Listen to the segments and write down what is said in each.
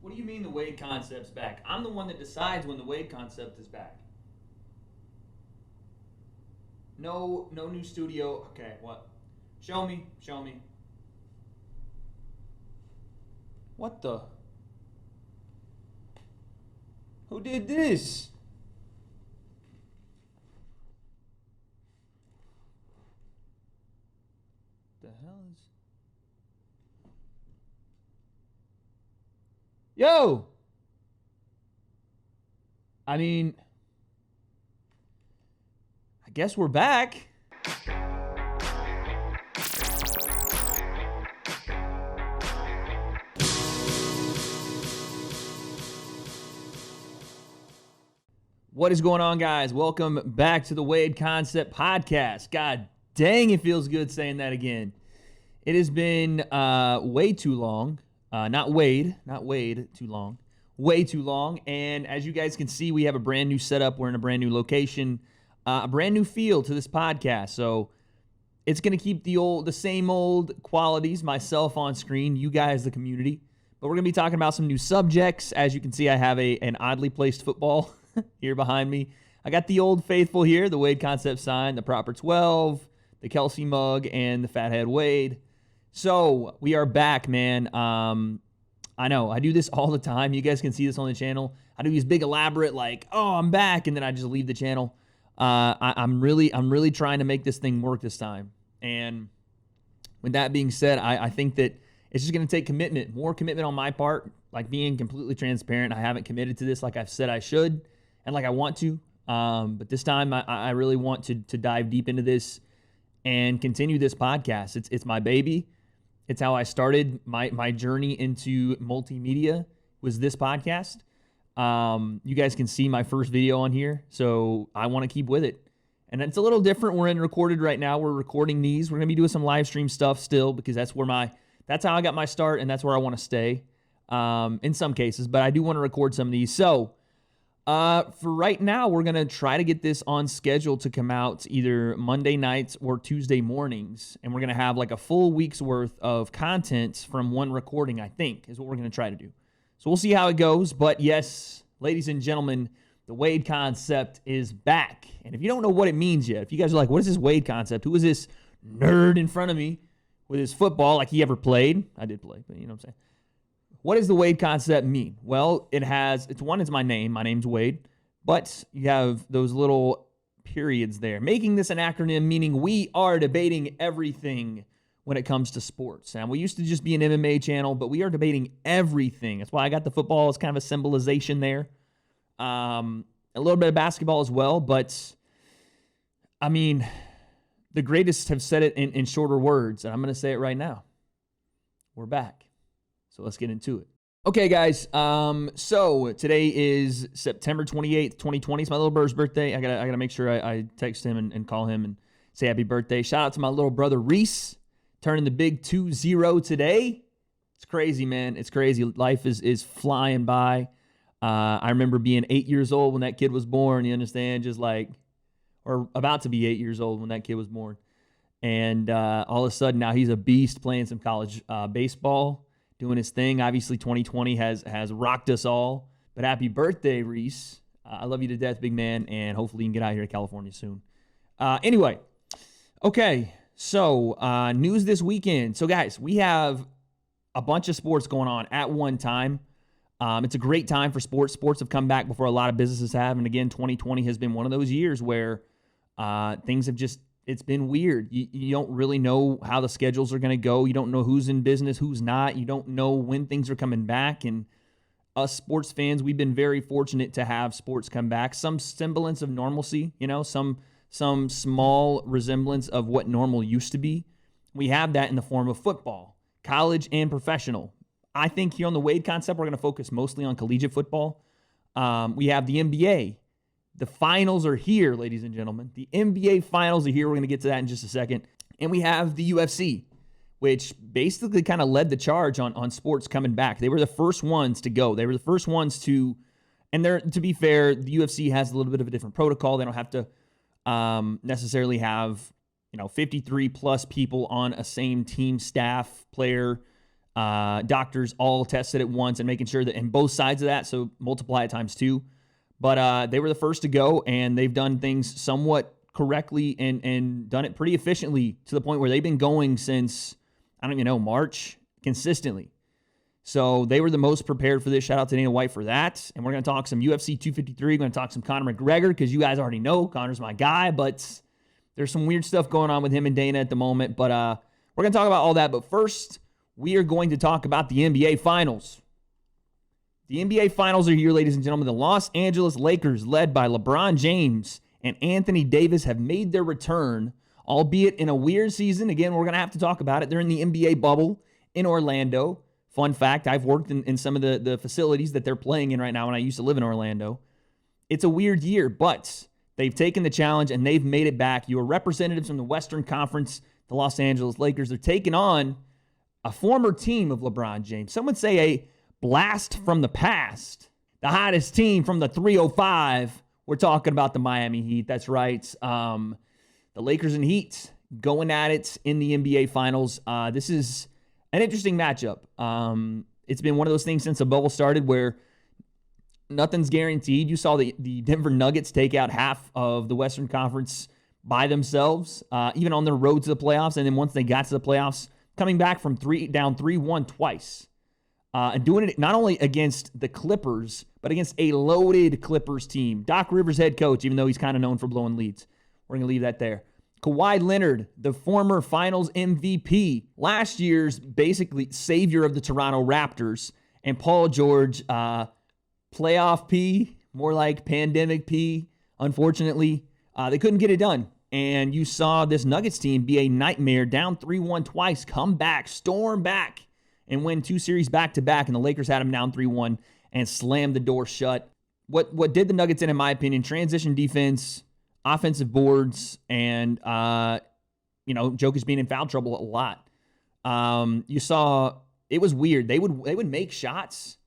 What do you mean the W.A.D.E concept's back? I'm the one that decides when the W.A.D.E concept is back. No new studio. Okay, what? Show me. What the? Who did this? The hell is... Yo! I mean, I guess we're back. What is going on, guys? Welcome back to the W.A.D.E Concept Podcast. God dang, it feels good saying that again. It has been way too long. Not W.A.D.E, too long. Way too long. And as you guys can see, we have a brand new setup. We're in a brand new location, a brand new feel to this podcast. So it's going to keep the same old qualities, myself on screen, you guys, the community. But we're going to be talking about some new subjects. As you can see, I have an oddly placed football here behind me. I got the old faithful here, the W.A.D.E concept sign, the proper 12, the Kelsey mug, and the fathead W.A.D.E. So we are back, man. I know I do this all the time. You guys can see this on the channel. I do these big elaborate like, oh, I'm back, and then I just leave the channel. I'm really trying to make this thing work this time. And with that being said, I think that it's just going to take commitment, more commitment on my part, like being completely transparent. I haven't committed to this like I've said I should and like I want to. But this time I really want to dive deep into this and continue this podcast. It's my baby. It's how I started my journey into multimedia was this podcast. You guys can see my first video on here, so I want to keep with it. And it's a little different. We're in recorded right now. We're recording these. We're going to be doing some live stream stuff still because that's how I got my start, and that's where I want to stay in some cases. But I do want to record some of these. So for right now, we're going to try to get this on schedule to come out either Monday nights or Tuesday mornings. And we're going to have like a full week's worth of content from one recording, I think, is what we're going to try to do. So we'll see how it goes. But yes, ladies and gentlemen, the W.A.D.E concept is back. And if you don't know what it means yet, if you guys are like, what is this W.A.D.E concept? Who is this nerd in front of me with his football like he ever played? I did play, but you know what I'm saying. What does the W.A.D.E concept mean? Well, it's my name. My name's W.A.D.E. But you have those little periods there, making this an acronym, meaning we are debating everything when it comes to sports. And we used to just be an MMA channel, but we are debating everything. That's why I got the football as kind of a symbolization there. A little bit of basketball as well, but I mean, the greatest have said it in shorter words, and I'm going to say it right now. We're back. So let's get into it. Okay, guys. So today is September 28th, 2020. It's my little brother's birthday. I gotta make sure I text him and call him and say happy birthday. Shout out to my little brother Reese, turning the big 2-0 today. It's crazy, man. It's crazy. Life is flying by. I remember being 8 years old when that kid was born. You understand? Just like, or about to be 8 years old when that kid was born. And all of a sudden now he's a beast playing some college baseball, doing his thing. Obviously, 2020 has rocked us all. But happy birthday, Reese. I love you to death, big man, and hopefully you can get out here to California soon. Anyway, okay, so news this weekend. So, guys, we have a bunch of sports going on at one time. It's a great time for sports. Sports have come back before a lot of businesses have. And, again, 2020 has been one of those years where things have just it's been weird. You don't really know how the schedules are going to go. You don't know who's in business, who's not. You don't know when things are coming back. And us sports fans, we've been very fortunate to have sports come back. Some semblance of normalcy, some small resemblance of what normal used to be. We have that in the form of football, college and professional. I think here on the W.A.D.E concept, we're going to focus mostly on collegiate football. We have the NBA. The finals are here, ladies and gentlemen. The NBA finals are here. We're going to get to that in just a second. And we have the UFC, which basically kind of led the charge on sports coming back. They were the first ones to go. They were the first ones to, and to be fair, the UFC has a little bit of a different protocol. They don't have to necessarily have 53 plus people on a same team, staff, player doctors all tested at once and making sure that, and both sides of that, so multiply it times 2. But they were the first to go, and they've done things somewhat correctly and done it pretty efficiently to the point where they've been going since, I don't even know, March, consistently. So they were the most prepared for this. Shout out to Dana White for that. And we're going to talk some UFC 253. We're going to talk some Conor McGregor because you guys already know Conor's my guy, but there's some weird stuff going on with him and Dana at the moment. But we're going to talk about all that. But first, we are going to talk about the NBA Finals. The NBA Finals are here, ladies and gentlemen. The Los Angeles Lakers, led by LeBron James and Anthony Davis, have made their return, albeit in a weird season. Again, we're going to have to talk about it. They're in the NBA bubble in Orlando. Fun fact, I've worked in some of the facilities that they're playing in right now when I used to live in Orlando. It's a weird year, but they've taken the challenge and they've made it back. Your representatives from the Western Conference, the Los Angeles Lakers, they're taking on a former team of LeBron James. Some would say a blast from the past. The hottest team from the 305. We're talking about the Miami Heat. That's right. The Lakers and Heat going at it in the NBA Finals. This is an interesting matchup. It's been one of those things since the bubble started where nothing's guaranteed. You saw the Denver Nuggets take out half of the Western Conference by themselves, even on their road to the playoffs. And then once they got to the playoffs, coming back from down 3-1 twice. And doing it not only against the Clippers, but against a loaded Clippers team. Doc Rivers, head coach, even though he's kind of known for blowing leads. We're going to leave that there. Kawhi Leonard, the former Finals MVP, last year's basically savior of the Toronto Raptors, and Paul George, playoff P, more like pandemic P, unfortunately. They couldn't get it done. And you saw this Nuggets team be a nightmare, down 3-1 twice, come back, storm back, and win 2 series back-to-back, and the Lakers had them down 3-1 and slammed the door shut. What did the Nuggets in my opinion, transition defense, offensive boards, and, Jokic being in foul trouble a lot. You saw, it was weird. They would make shots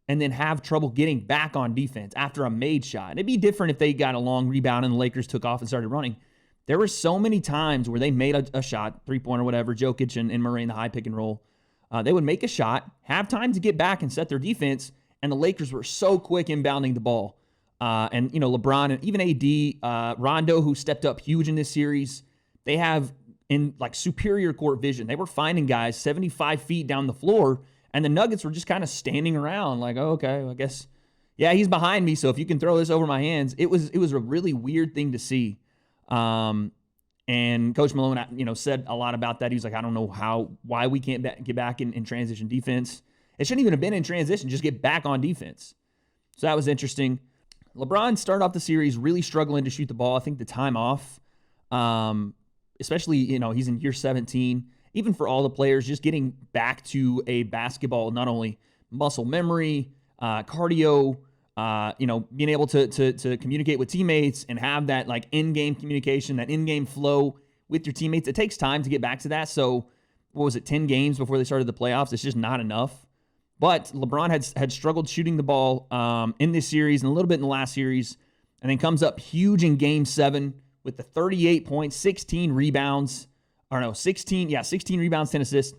and then have trouble getting back on defense after a made shot. It'd be different if they got a long rebound and the Lakers took off and started running. There were so many times where they made a shot, 3-pointer or whatever, Jokic and Murray in the high pick and roll. They would make a shot, have time to get back and set their defense, and the Lakers were so quick inbounding the ball. LeBron and even AD, Rondo, who stepped up huge in this series, they have in superior court vision. They were finding guys 75 feet down the floor, and the Nuggets were just kind of standing around like, oh, okay, I guess, yeah, he's behind me, so if you can throw this over my hands. It was a really weird thing to see. And Coach Malone, said a lot about that. He was like, I don't know why we can't get back in transition defense. It shouldn't even have been in transition, just get back on defense. So that was interesting. LeBron started off the series really struggling to shoot the ball. I think the time off, especially, he's in year 17. Even for all the players, just getting back to a basketball, not only muscle memory, cardio, being able to communicate with teammates and have that in-game communication, that in-game flow with your teammates. It takes time to get back to that. So what was it, 10 games before they started the playoffs? It's just not enough. But LeBron had struggled shooting the ball in this series and a little bit in the last series, and then comes up huge in Game 7 with the 38 points, 16 rebounds. 16 rebounds, 10 assists.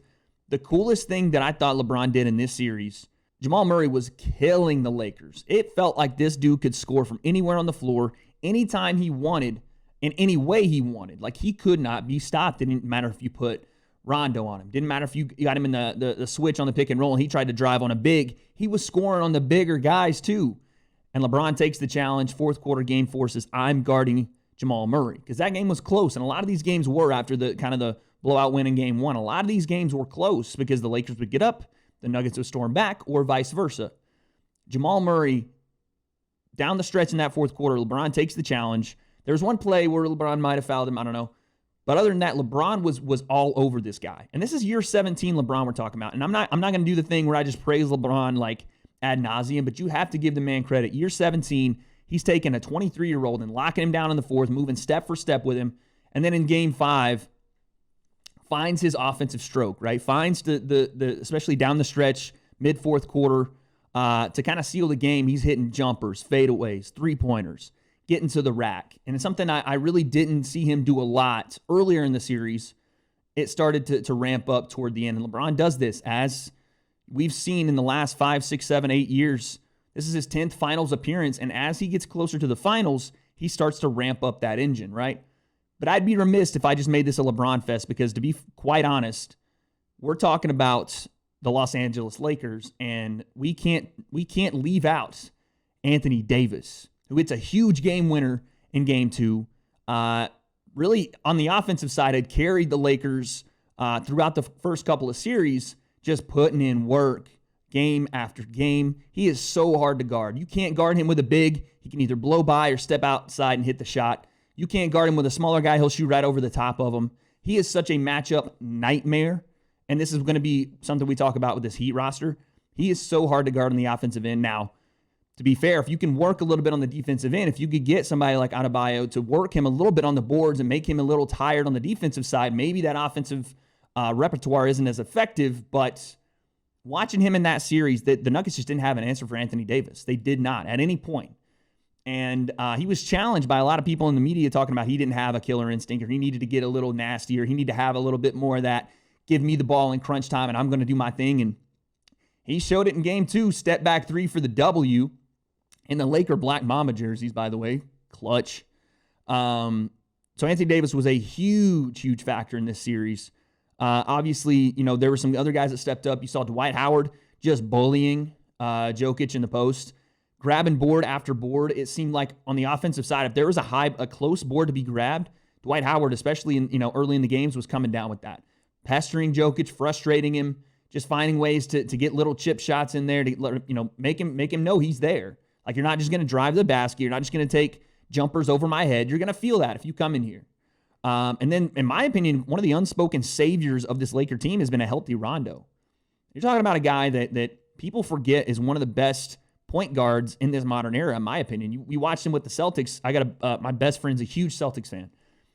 The coolest thing that I thought LeBron did in this series, Jamal Murray was killing the Lakers. It felt like this dude could score from anywhere on the floor, anytime he wanted, in any way he wanted. He could not be stopped. It didn't matter if you put Rondo on him. Didn't matter if you got him in the switch on the pick and roll and he tried to drive on a big. He was scoring on the bigger guys too. And LeBron takes the challenge. Fourth quarter, Game 4 says, I'm guarding Jamal Murray. Because that game was close. And a lot of these games were after the blowout win in Game 1. A lot of these games were close because the Lakers would get up, the Nuggets would storm back, or vice versa. Jamal Murray, down the stretch in that fourth quarter, LeBron takes the challenge. There's one play where LeBron might have fouled him. I don't know. But other than that, LeBron was all over this guy. And this is year 17 LeBron we're talking about. And I'm not going to do the thing where I just praise LeBron ad nauseum, but you have to give the man credit. Year 17, he's taking a 23-year-old and locking him down in the fourth, moving step for step with him. And then in Game 5, finds his offensive stroke, right? Finds the especially down the stretch, mid-fourth quarter, to kind of seal the game. He's hitting jumpers, fadeaways, three-pointers, getting to the rack. And it's something I really didn't see him do a lot earlier in the series. It started to ramp up toward the end. And LeBron does this as We've seen in the last 5, 6, 7, 8 years, this is his 10th finals appearance. And as he gets closer to the finals, he starts to ramp up that engine, right? But I'd be remiss if I just made this a LeBron fest, because to be quite honest, we're talking about the Los Angeles Lakers, and we can't leave out Anthony Davis, who hits a huge game winner in game 2. Really, on the offensive side, had carried the Lakers throughout the first couple of series, just putting in work game after game. He is so hard to guard. You can't guard him with a big. He can either blow by or step outside and hit the shot. You can't guard him with a smaller guy. He'll shoot right over the top of him. He is such a matchup nightmare, and this is going to be something we talk about with this Heat roster. He is so hard to guard on the offensive end. Now, to be fair, if you can work a little bit on the defensive end, if you could get somebody like Adebayo to work him a little bit on the boards and make him a little tired on the defensive side, maybe that offensive repertoire isn't as effective. But watching him in that series, the Nuggets just didn't have an answer for Anthony Davis. They did not at any point. And he was challenged by a lot of people in the media talking about he didn't have a killer instinct, or he needed to get a little nastier. He needed to have a little bit more of that, give me the ball in crunch time and I'm going to do my thing. And he showed it in game 2, step back 3 for the W. In the Laker Black Mamba jerseys, by the way, clutch. So Anthony Davis was a huge, huge factor in this series. Obviously, there were some other guys that stepped up. You saw Dwight Howard just bullying Jokic in the post, grabbing board after board. It seemed like on the offensive side, if there was a close board to be grabbed, Dwight Howard, especially in early in the games, was coming down with that, pestering Jokic, frustrating him, just finding ways to get little chip shots in there to make him know he's there. Like, you're not just going to drive the basket. You're not just going to take jumpers over my head. You're going to feel that if you come in here. And then, in my opinion, one of the unspoken saviors of this Laker team has been a healthy Rondo. You're talking about a guy that people forget is one of the best point guards in this modern era, in my opinion. We watched him with the Celtics. I got my best friend's a huge Celtics fan.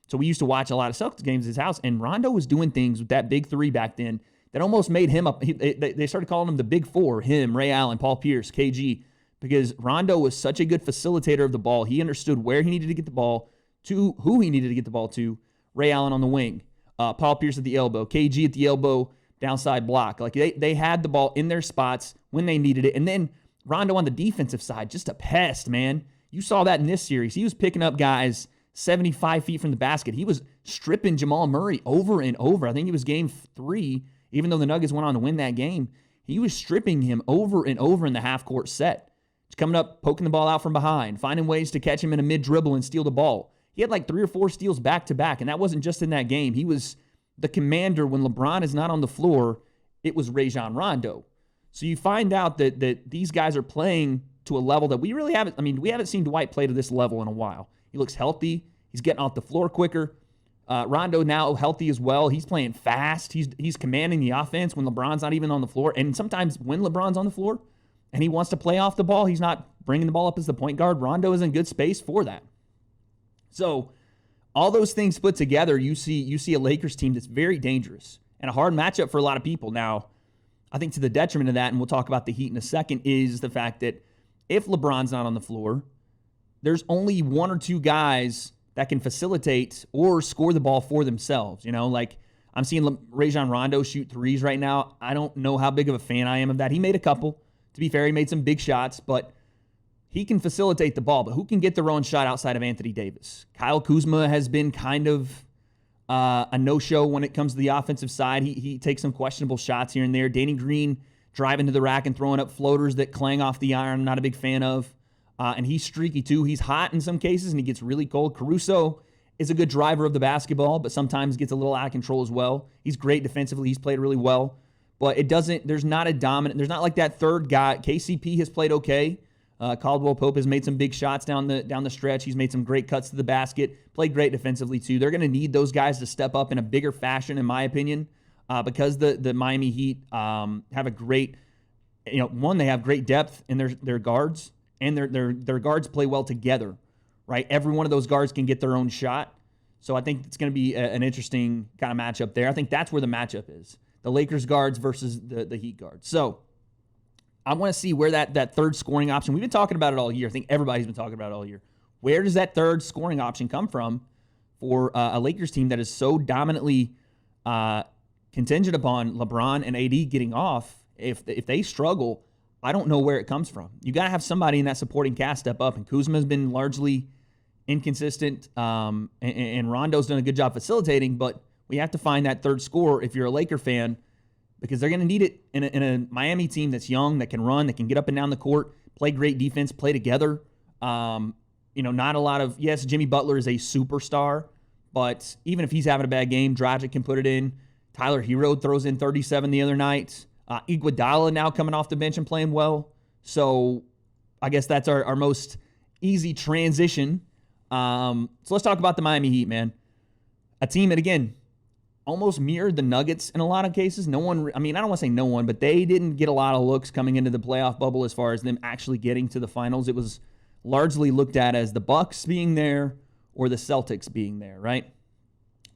So we used to watch a lot of Celtics games at his house, and Rondo was doing things with that big 3 back then that almost made him up. They started calling him the Big 4, him, Ray Allen, Paul Pierce, KG, because Rondo was such a good facilitator of the ball. He understood where he needed to get the ball to, who he needed to get the ball to. Ray Allen on the wing, Paul Pierce at the elbow, KG at the elbow, downside block. Like, they had the ball in their spots when they needed it. And then Rondo on the defensive side, just a pest, man. You saw that in this series. He was picking up guys 75 feet from the basket. He was stripping Jamal Murray over and over. I think it was game 3, even though the Nuggets went on to win that game. He was stripping him over and over in the half-court set. Just coming up, poking the ball out from behind, finding ways to catch him in a mid-dribble and steal the ball. He had like 3 or 4 steals back-to-back, and that wasn't just in that game. He was the commander when LeBron is not on the floor. It was Rajon Rondo. So you find out that these guys are playing to a level that we really haven't. I mean, we haven't seen Dwight play to this level in a while. He looks healthy. He's getting off the floor quicker. Rondo now healthy as well. He's playing fast. He's commanding the offense when LeBron's not even on the floor. And sometimes when LeBron's on the floor and he wants to play off the ball, he's not bringing the ball up as the point guard. Rondo is in good space for that. So all those things put together, you see a Lakers team that's very dangerous and a hard matchup for a lot of people. Now, I think to the detriment of that, and we'll talk about the Heat in a second, is the fact that if LeBron's not on the floor, there's only 1 or 2 guys that can facilitate or score the ball for themselves. Like, I'm seeing Rajon Rondo shoot threes right now. I don't know how big of a fan I am of that. He made a couple. To be fair, he made some big shots, but he can facilitate the ball. But who can get their own shot outside of Anthony Davis? Kyle Kuzma has been kind of a no-show when it comes to the offensive side. He takes some questionable shots here and there. Danny Green driving to the rack and throwing up floaters that clang off the iron. I'm not a big fan of. And he's streaky too. He's hot in some cases, and he gets really cold. Caruso is a good driver of the basketball, but sometimes gets a little out of control as well. He's great defensively. He's played really well. But there's not like that third guy. KCP has played okay. Caldwell Pope has made some big shots down the stretch. He's made some great cuts to the basket, played great defensively too. They're going to need those guys to step up in a bigger fashion, in my opinion, because the Miami Heat have a great, they have great depth in their guards, and their guards play well together, right? Every one of those guards can get their own shot. So I think it's going to be an interesting kind of matchup there. I think that's where the matchup is. The Lakers guards versus the Heat guards. So I want to see where that third scoring option, we've been talking about it all year. I think everybody's been talking about it all year. Where does that third scoring option come from for a Lakers team that is so dominantly contingent upon LeBron and AD getting off if they struggle, I don't know where it comes from. You got to have somebody in that supporting cast step up, and Kuzma's been largely inconsistent, and Rondo's done a good job facilitating, but we have to find that third scorer if you're a Laker fan, because they're going to need it in a Miami team that's young, that can run, that can get up and down the court, play great defense, play together. Not a lot of, yes, Jimmy Butler is a superstar, but even if he's having a bad game, Dragic can put it in. Tyler Hero throws in 37 the other night. Iguodala now coming off the bench and playing well. So I guess that's our most easy transition. So let's talk about the Miami Heat, man. A team that, again, almost mirrored the Nuggets in a lot of cases. I don't want to say no one, but they didn't get a lot of looks coming into the playoff bubble as far as them actually getting to the finals. It was largely looked at as the Bucks being there or the Celtics being there, right?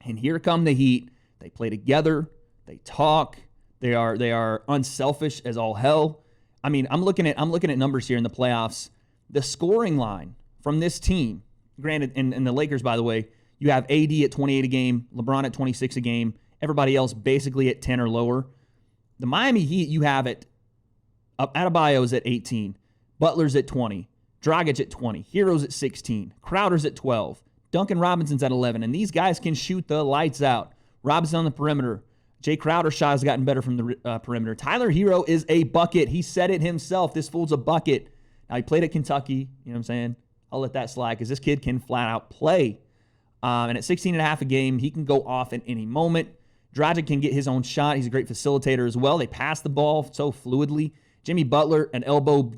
And here come the Heat. They play together. They talk. They are unselfish as all hell. I mean, I'm looking at numbers here in the playoffs. The scoring line from this team, granted, and the Lakers, by the way, you have AD at 28 a game, LeBron at 26 a game, everybody else basically at 10 or lower. The Miami Heat, you have it, Adebayo's at 18, Butler's at 20, Dragic at 20, Hero's at 16, Crowder's at 12, Duncan Robinson's at 11, and these guys can shoot the lights out. Robinson on the perimeter. Jay Crowder's shot has gotten better from the perimeter. Tyler Hero is a bucket. He said it himself. This fool's a bucket. Now, he played at Kentucky. You know what I'm saying? I'll let that slide because this kid can flat out play. And at 16 and a half a game, he can go off at any moment. Dragic can get his own shot. He's a great facilitator as well. They pass the ball so fluidly. Jimmy Butler, an elbow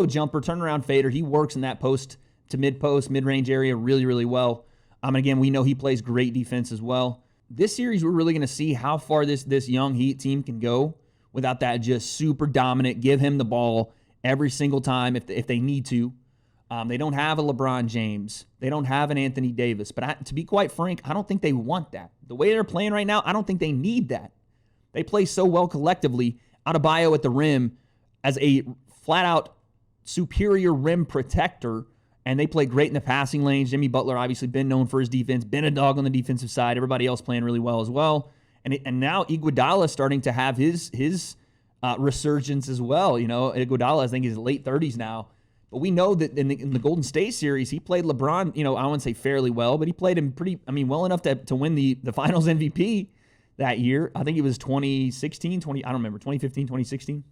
jumper, turnaround fader. He works in that post to mid-post, mid-range area really, really well. And again, we know he plays great defense as well. This series, we're really going to see how far this young Heat team can go without that just super dominant, give him the ball every single time if they need to. They don't have a LeBron James. They don't have an Anthony Davis. But to be quite frank, I don't think they want that. The way they're playing right now, I don't think they need that. They play so well collectively. Adebayo at the rim as a flat-out superior rim protector, and they play great in the passing lanes. Jimmy Butler obviously been known for his defense, been a dog on the defensive side. Everybody else playing really well as well. And now Iguodala is starting to have his resurgence as well. You know, Iguodala, I think, is late 30s now. But we know that in the Golden State series, he played LeBron, I wouldn't say fairly well, but he played him well enough to win the finals MVP that year. I think it was 2016, I don't remember, 2015, 2016.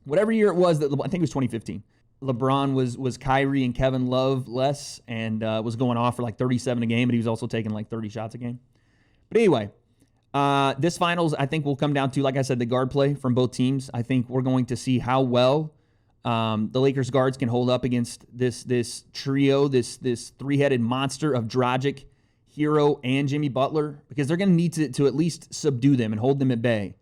Whatever year it was, I think it was 2015. LeBron was Kyrie and Kevin Love less and was going off for like 37 a game, but he was also taking like 30 shots a game. But anyway, this finals, I think, will come down to, like I said, the guard play from both teams. I think we're going to see how well the Lakers guards can hold up against this trio, this three-headed monster of Dragic, Hero, and Jimmy Butler, because they're going to need to at least subdue them and hold them at bay.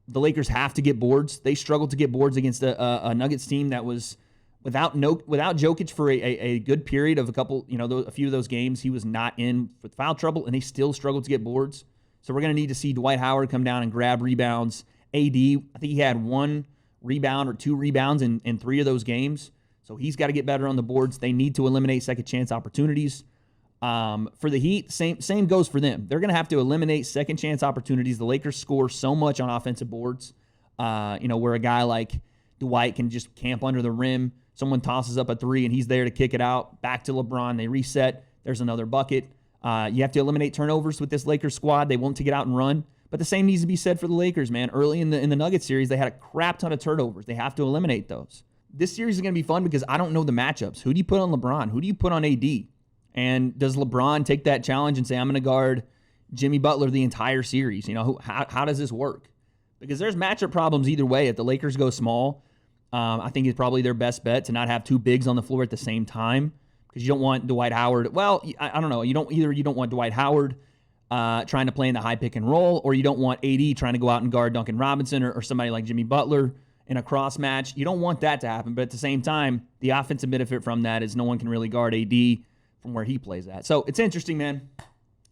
The Lakers have to get boards. They struggled to get boards against a Nuggets team that was without Jokic for a good period of a few of those games. He was not in with foul trouble, and they still struggled to get boards. So we're going to need to see Dwight Howard come down and grab rebounds. AD, I think he had 1 rebound or 2 rebounds in 3 of those games. So he's got to get better on the boards. They need to eliminate second chance opportunities. For the Heat, same goes for them. They're going to have to eliminate second chance opportunities. The Lakers score so much on offensive boards, where a guy like Dwight can just camp under the rim. Someone tosses up a 3 and he's there to kick it out. Back to LeBron. They reset. There's another bucket. You have to eliminate turnovers with this Lakers squad. They won't to get out and run. But the same needs to be said for the Lakers, man. Early in the Nuggets series, they had a crap ton of turnovers. They have to eliminate those. This series is going to be fun because I don't know the matchups. Who do you put on LeBron? Who do you put on AD? And does LeBron take that challenge and say, I'm going to guard Jimmy Butler the entire series? How does this work? Because there's matchup problems either way. If the Lakers go small, I think it's probably their best bet to not have 2 bigs on the floor at the same time, because you don't want Dwight Howard. Well, I don't know. You don't want Dwight Howard trying to play in the high pick and roll, or you don't want AD trying to go out and guard Duncan Robinson or somebody like Jimmy Butler in a cross match. You don't want that to happen. But at the same time, the offensive benefit from that is no one can really guard AD from where he plays at. So it's interesting, man.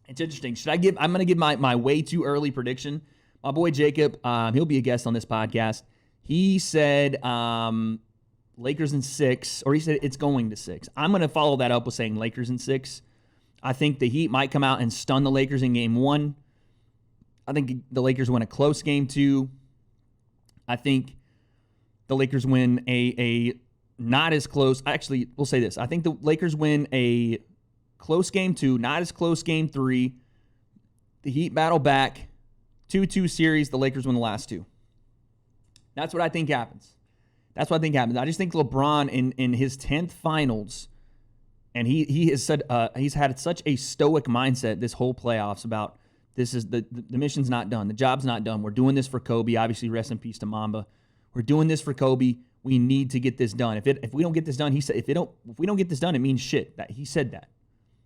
It's interesting. I'm going to give my way too early prediction. My boy Jacob, he'll be a guest on this podcast. He said Lakers in 6, or he said it's going to 6. I'm going to follow that up with saying Lakers in 6. I think the Heat might come out and stun the Lakers in game 1. I think the Lakers win a close game 2. I think the Lakers win a not as close. Actually, we'll say this. I think the Lakers win a close game 2, not as close game 3. The Heat battle back. 2-2 series. The Lakers win the last 2. That's what I think happens. I just think LeBron in his 10th finals, and he has said he's had such a stoic mindset this whole playoffs about this is the mission's not done. The job's not done. We're doing this for Kobe. Obviously, rest in peace to Mamba. We're doing this for Kobe. We need to get this done. If we don't get this done, he said, if we don't get this done, it means shit. That he said that.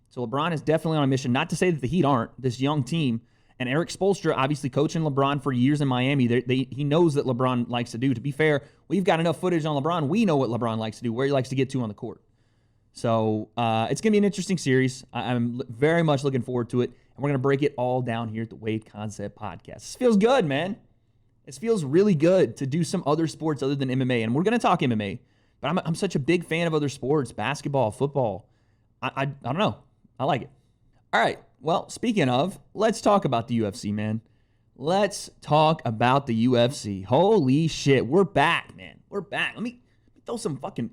So LeBron is definitely on a mission. Not to say that the Heat aren't, this young team. And Eric Spoelstra, obviously coaching LeBron for years in Miami, he knows that LeBron likes to do. To be fair, we've got enough footage on LeBron. We know what LeBron likes to do, where he likes to get to on the court. So it's going to be an interesting series. I'm very much looking forward to it. And we're going to break it all down here at the W.A.D.E Concept Podcast. This feels good, man. This feels really good to do some other sports other than MMA. And we're going to talk MMA. But I'm such a big fan of other sports, basketball, football. I don't know. I like it. All right. Well, speaking of, let's talk about the UFC, man. Let's talk about the UFC. Holy shit. We're back, man. We're back. Let me throw some fucking...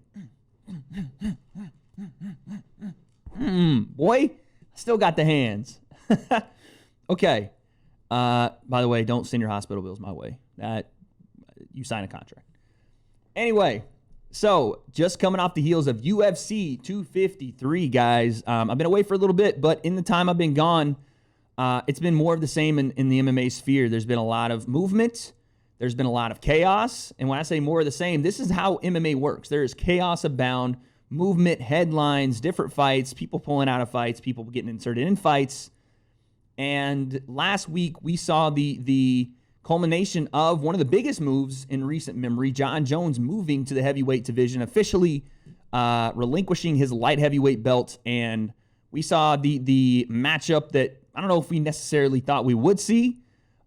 boy, still got the hands. Okay. By the way, don't send your hospital bills my way. That you sign a contract. Anyway, so just coming off the heels of UFC 253, guys. I've been away for a little bit, but in the time I've been gone, it's been more of the same in the MMA sphere. There's been a lot of movement. There's been a lot of chaos. And when I say more of the same, this is how MMA works. There is chaos abound, movement, headlines, different fights, people pulling out of fights, people getting inserted in fights. And last week, we saw the culmination of one of the biggest moves in recent memory, Jon Jones moving to the heavyweight division, officially relinquishing his light heavyweight belt. And we saw the matchup that I don't know if we necessarily thought we would see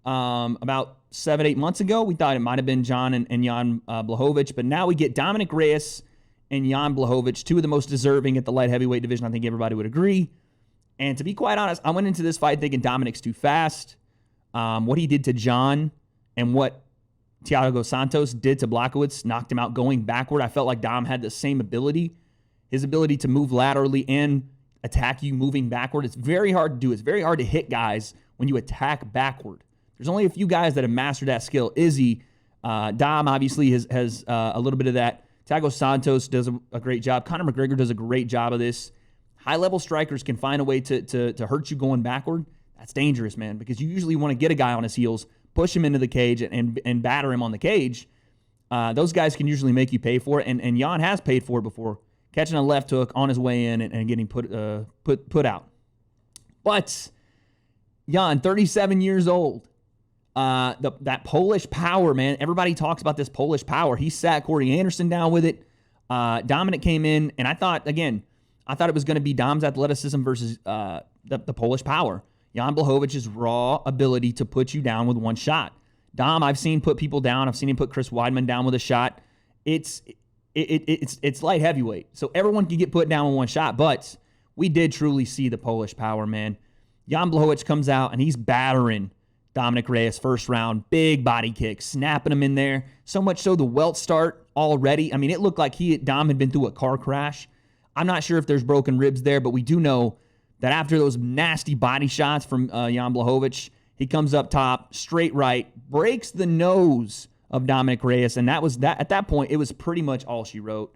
about 7-8 months ago. We thought it might have been Jon and Jan Blachowicz, but now we get Dominic Reyes and Jan Blachowicz, two of the most deserving at the light heavyweight division. I think everybody would agree. And to be quite honest, I went into this fight thinking Dominic's too fast. What he did to Jon and what Thiago Santos did to Blachowicz knocked him out going backward. I felt like Dom had the same ability. His ability to move laterally and attack you moving backward. It's very hard to do. It's very hard to hit guys when you attack backward. There's only a few guys that have mastered that skill. Izzy, Dom obviously has a little bit of that. Thiago Santos does a great job. Conor McGregor does a great job of this. High-level strikers can find a way to hurt you going backward. That's dangerous, man, because you usually want to get a guy on his heels, push him into the cage, and batter him on the cage. Those guys can usually make you pay for it, and Jan has paid for it before, catching a left hook on his way in and getting put out. But Jan, 37 years old, that Polish power, man. Everybody talks about this Polish power. He sat Corey Anderson down with it. Dominic came in, and I thought it was going to be Dom's athleticism versus the Polish power. Jan Blachowicz' raw ability to put you down with one shot. Dom, I've seen put people down. I've seen him put Chris Weidman down with a shot. It's light heavyweight, so everyone can get put down with one shot. But we did truly see the Polish power, man. Jan Blachowicz comes out and he's battering Dominic Reyes first round, big body kick, snapping him in there. So much so the welt start already. I mean, it looked like Dom had been through a car crash. I'm not sure if there's broken ribs there, but we do know that after those nasty body shots from Jan Blachowicz, he comes up top, straight right, breaks the nose of Dominic Reyes, and that was that. At that point, it was pretty much all she wrote.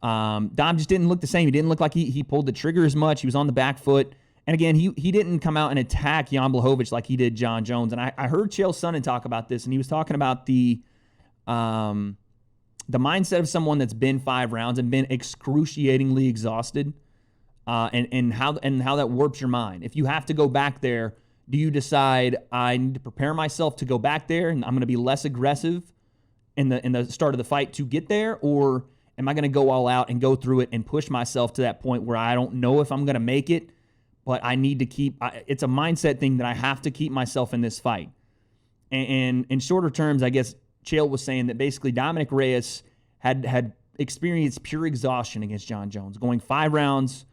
Dom just didn't look the same. He didn't look like he pulled the trigger as much. He was on the back foot. And again, he didn't come out and attack Jan Blachowicz like he did Jon Jones. And I heard Chael Sonnen talk about this, and he was talking about the mindset of someone that's been 5 rounds and been excruciatingly exhausted, and how that warps your mind. If you have to go back there, do you decide I need to prepare myself to go back there and I'm going to be less aggressive in the start of the fight to get there, or am I going to go all out and go through it and push myself to that point where I don't know if I'm going to make it, but I need to it's a mindset thing that I have to keep myself in this fight. And in shorter terms, I guess Chael was saying that basically Dominic Reyes had experienced pure exhaustion against Jon Jones, going 5 rounds,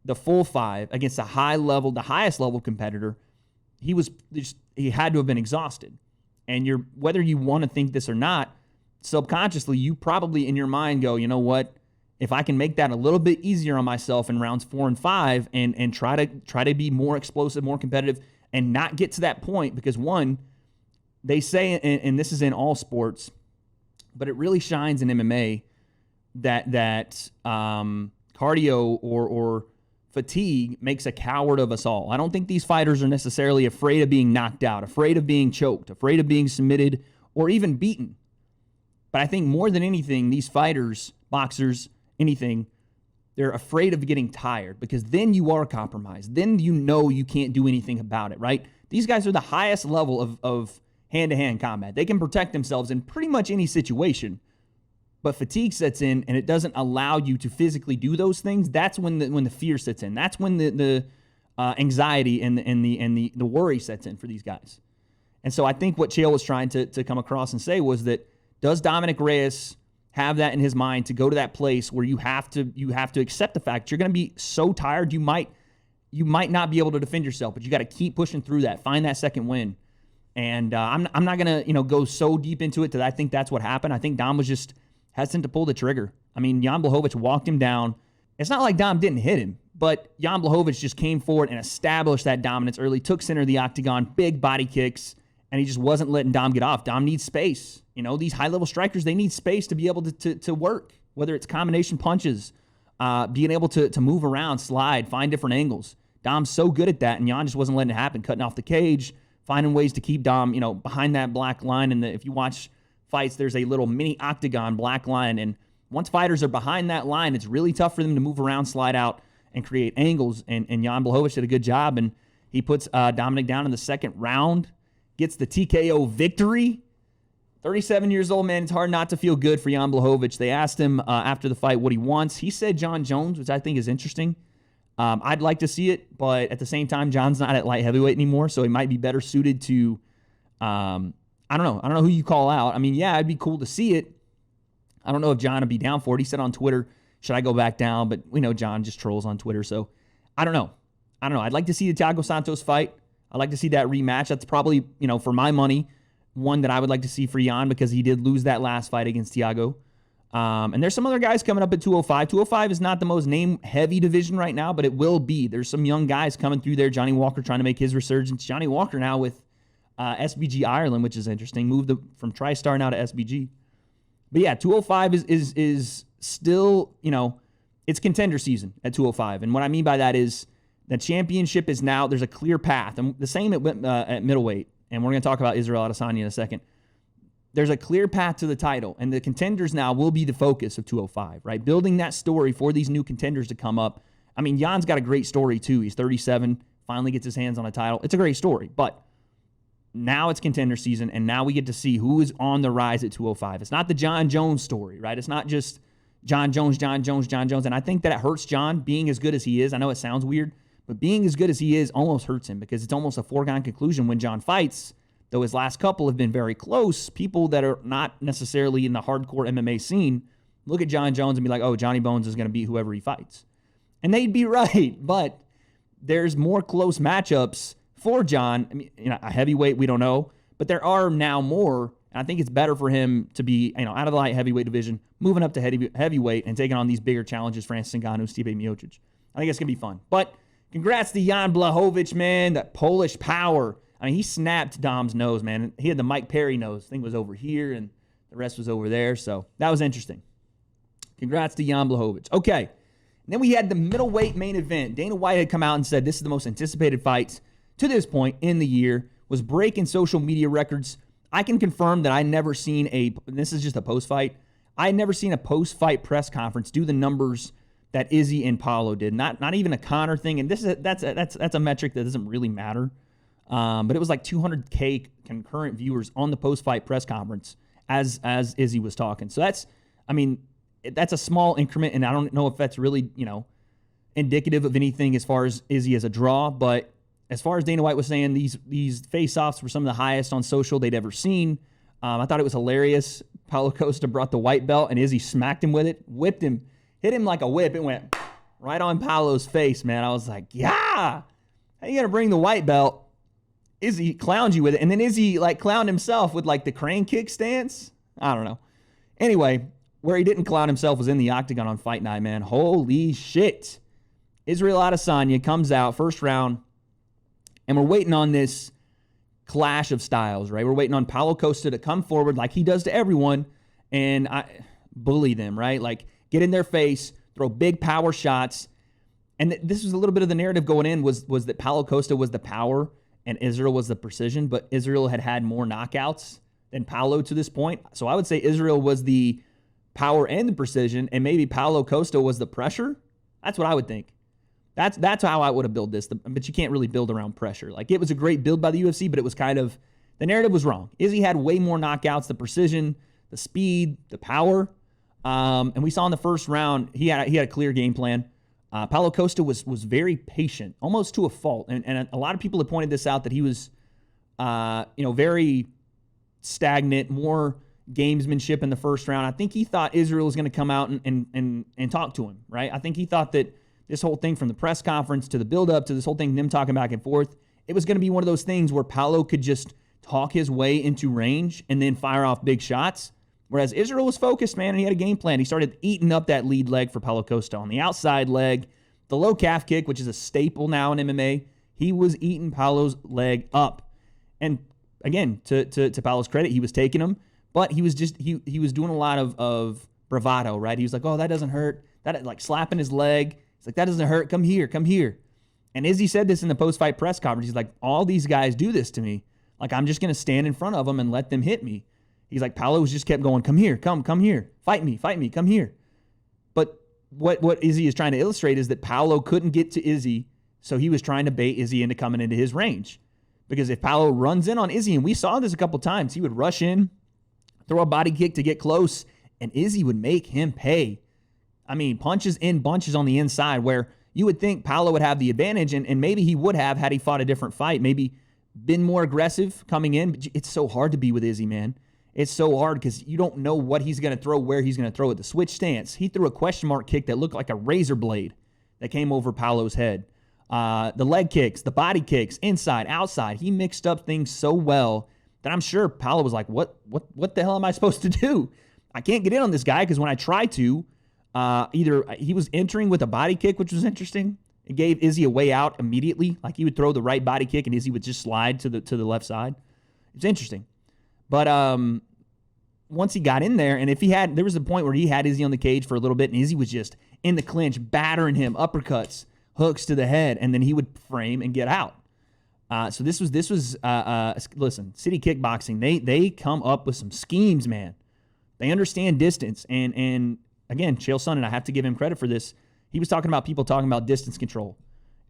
the full 5 against the highest level competitor. He had to have been exhausted. And whether you want to think this or not, subconsciously, you probably in your mind go, you know what? If I can make that a little bit easier on myself in rounds 4 and 5 and try to be more explosive, more competitive, and not get to that point, because one, they say, and this is in all sports, but it really shines in MMA, that cardio or fatigue makes a coward of us all. I don't think these fighters are necessarily afraid of being knocked out, afraid of being choked, afraid of being submitted, or even beaten. But I think more than anything, these fighters, boxers, anything, they're afraid of getting tired, because then you are compromised. Then you know you can't do anything about it, right? These guys are the highest level of hand-to-hand combat. They can protect themselves in pretty much any situation, but fatigue sets in and it doesn't allow you to physically do those things. That's when the fear sets in. That's when the anxiety and the worry sets in for these guys. And so I think what Chael was trying to come across and say was that, does Dominic Reyes have that in his mind to go to that place where you have to accept the fact you're going to be so tired you might not be able to defend yourself, but you got to keep pushing through that, find that second win. And I'm not going to go so deep into it that I think that's what happened. I think Dom was just hesitant to pull the trigger. I mean, Jan Blachowicz walked him down. It's not like Dom didn't hit him, but Jan Blachowicz just came forward and established that dominance early, took center of the octagon, big body kicks, and he just wasn't letting Dom get off. Dom needs space. These high-level strikers, they need space to be able to work, whether it's combination punches, being able to move around, slide, find different angles. Dom's so good at that, and Jan just wasn't letting it happen, cutting off the cage, finding ways to keep Dom, behind that black line. And if you watch fights, there's a little mini octagon black line, and once fighters are behind that line, it's really tough for them to move around, slide out, and create angles. And Jan Blachowicz did a good job, and he puts Dominic down in the second round, gets the TKO victory. 37 years old, man. It's hard not to feel good for Jan Blachowicz. They asked him after the fight what he wants. He said John Jones, which I think is interesting. I'd like to see it, but at the same time, John's not at light heavyweight anymore, so he might be better suited to, I don't know. I don't know who you call out. I mean, yeah, it'd be cool to see it. I don't know if John would be down for it. He said on Twitter, should I go back down? But we know John just trolls on Twitter, so I don't know. I'd like to see the Thiago Santos fight. I'd like to see that rematch. That's probably, for my money, one that I would like to see for Jan, because he did lose that last fight against Thiago. And there's some other guys coming up at 205. 205 is not the most name-heavy division right now, but it will be. There's some young guys coming through there. Johnny Walker trying to make his resurgence. Johnny Walker now with SBG Ireland, which is interesting. Moved from TriStar now to SBG. But yeah, 205 is still, it's contender season at 205. And what I mean by that is the championship is now, there's a clear path. And the same at middleweight. And we're going to talk about Israel Adesanya in a second. There's a clear path to the title, and the contenders now will be the focus of 205, right? Building that story for these new contenders to come up. I mean, Jan's got a great story, too. He's 37, finally gets his hands on a title. It's a great story, but now it's contender season, and now we get to see who is on the rise at 205. It's not the John Jones story, right? It's not just John Jones, and I think that it hurts John being as good as he is. I know it sounds weird, but being as good as he is almost hurts him, because it's almost a foregone conclusion when John fights. Though his last couple have been very close, people that are not necessarily in the hardcore MMA scene look at John Jones and be like, oh, Johnny Bones is going to beat whoever he fights. And they'd be right, but there's more close matchups for John. I mean, a heavyweight, we don't know, but there are now more, and I think it's better for him to be out of the light heavyweight division, moving up to heavyweight and taking on these bigger challenges, Francis Ngannou, Stipe Miocic. I think it's going to be fun. But congrats to Jan Blachowicz, man, that Polish power. I mean, he snapped Dom's nose, man. He had the Mike Perry nose. I think it was over here, and the rest was over there. So that was interesting. Congrats to Jan Blachowicz. Okay. And then we had the middleweight main event. Dana White had come out and said this is the most anticipated fight to this point in the year, was breaking social media records. I can confirm that I never seen this is just a post-fight, I had never seen a post-fight press conference do the numbers that Izzy and Paulo did. Not even a Conor thing. And that's a metric that doesn't really matter. But it was like 200K concurrent viewers on the post-fight press conference as Izzy was talking. So that's a small increment, and I don't know if that's really, indicative of anything as far as Izzy as a draw. But as far as Dana White was saying, these face-offs were some of the highest on social they'd ever seen. I thought it was hilarious. Paulo Costa brought the white belt, and Izzy smacked him with it, whipped him, hit him like a whip. It went right on Paulo's face, man. I was like, yeah, how you going to bring the white belt? Izzy clowned you with it. And then Izzy clowned himself with the crane kick stance. I don't know. Anyway, where he didn't clown himself was in the octagon on fight night, man. Holy shit. Israel Adesanya comes out first round, and we're waiting on this clash of styles, right? We're waiting on Paulo Costa to come forward like he does to everyone and bully them, right? Like get in their face, throw big power shots. And this was a little bit of the narrative going in was that Paulo Costa was the power and Israel was the precision, but Israel had more knockouts than Paulo to this point. So I would say Israel was the power and the precision, and maybe Paulo Costa was the pressure. That's what I would think. That's how I would have built this, but you can't really build around pressure. Like, it was a great build by the UFC, but it was kind of, the narrative was wrong. Izzy had way more knockouts, the precision, the speed, the power. And we saw in the first round, he had a clear game plan. Paulo Costa was very patient, almost to a fault. And a lot of people have pointed this out, that he was, very stagnant, more gamesmanship in the first round. I think he thought Israel was going to come out and talk to him, right? I think he thought that this whole thing, from the press conference to the build-up to this whole thing, them talking back and forth, it was going to be one of those things where Paulo could just talk his way into range and then fire off big shots. Whereas Israel was focused, man, and he had a game plan. He started eating up that lead leg for Paulo Costa. On the outside leg, the low calf kick, which is a staple now in MMA, he was eating Paulo's leg up. And again, to Paulo's credit, he was taking him, but he was just, he was doing a lot of bravado, right? He was like, oh, that doesn't hurt. That, like, slapping his leg. It's like, that doesn't hurt. Come here, come here. And Izzy said this in the post-fight press conference. He's like, all these guys do this to me. Like, I'm just going to stand in front of them and let them hit me. He's like, Paulo just kept going, come here, come here. Fight me, come here. But what Izzy is trying to illustrate is that Paulo couldn't get to Izzy, so he was trying to bait Izzy into coming into his range. Because if Paulo runs in on Izzy, and we saw this a couple times, he would rush in, throw a body kick to get close, and Izzy would make him pay. I mean, punches in bunches on the inside, where you would think Paulo would have the advantage, and maybe he would have had he fought a different fight, maybe been more aggressive coming in. But it's so hard to be with Izzy, man. It's so hard because you don't know what he's going to throw, where he's going to throw it. The switch stance, he threw a question mark kick that looked like a razor blade that came over Paulo's head. The leg kicks, the body kicks, inside, outside. He mixed up things so well that I'm sure Paulo was like, what the hell am I supposed to do? I can't get in on this guy, because when I try to, either he was entering with a body kick, which was interesting. It gave Izzy a way out immediately. Like, he would throw the right body kick and Izzy would just slide to the left side. It's interesting. But once he got in there, and there was a point where he had Izzy on the cage for a little bit, and Izzy was just in the clinch, battering him, uppercuts, hooks to the head, and then he would frame and get out. So this was listen, City Kickboxing, they come up with some schemes, man. They understand distance, and again, Chael Sonnen, I have to give him credit for this. He was talking about distance control,